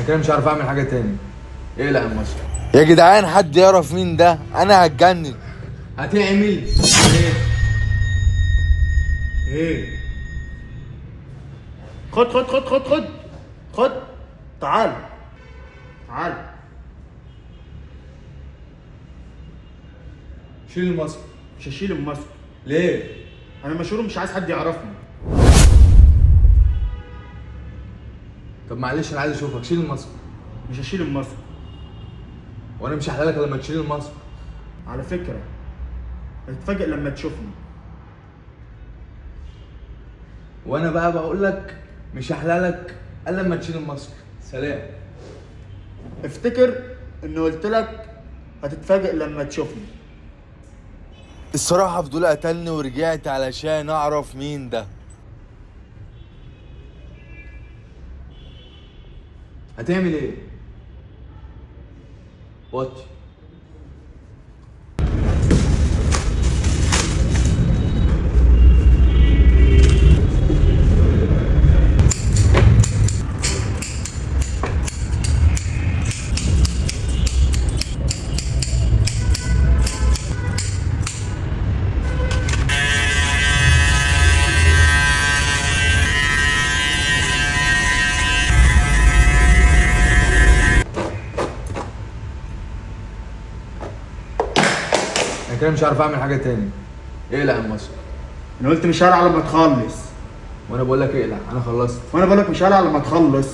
كده مش عارف اعمل حاجه تاني. اقلع الماسك. يا جدعان حد يعرف مين ده؟ انا هتجنن. هتعمل ايه؟ ايه؟ خد خد خد خد خد خد. تعال تعال. شيل الماسك. مش هشيل الماسك. ليه؟ انا مشهور مش عايز حد يعرفني. طب معلش انا عايز اشوفك. شيل الماسك. مش هشيل الماسك. وانا مش هحلالك لما تشيل الماسك. على فكرة هتتفاجئ لما تشوفني. وانا بقى بقول لك مش هحلالك الا لما تشيل الماسك. سلام. افتكر اني قلت لك هتتفاجئ لما تشوفني. الصراحة فضول قتلني ورجعت علشان اعرف مين ده. هتعمل ايه؟ وطي. انا كده مش عارف اعمل حاجه تاني. اقلع الماسك. انا قلت مش هلعب لما تخلص. وانا بقول لك اقلع. انا خلصت. وانا بقول لك مش هلعب لما تخلص.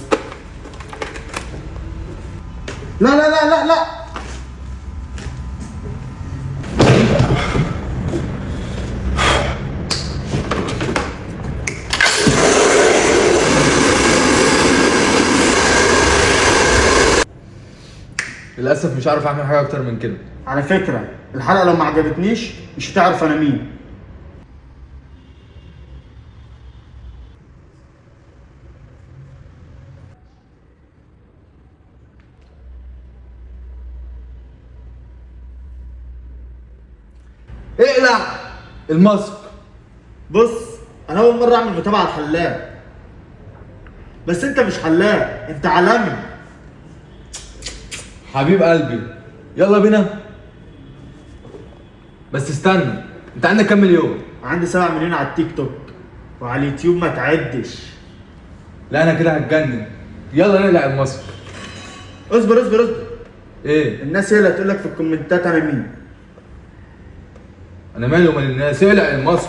لا لا لا لا لا. للاسف مش عارف اعمل حاجه اكتر من كده. على فكرة الحلقة لو ما عجبتنيش مش هتعرف انا مين. اقلع الماسك. بص انا اول مرة اعمل متابعة على الحلاق، بس انت مش حلاق، انت عالمي. حبيب قلبي يلا بينا. بس استنى، انت عندك كام مليون؟ عندي 7 مليون على التيك توك وعلى اليوتيوب ما تعدش. لا انا كده هتجنن. يلا نقلع الماسك. اصبر اصبر اصبر. ايه؟ الناس هي اللي هتقول لك في الكومنتات انا مين. انا مالي ومال الناس. اقلع الماسك.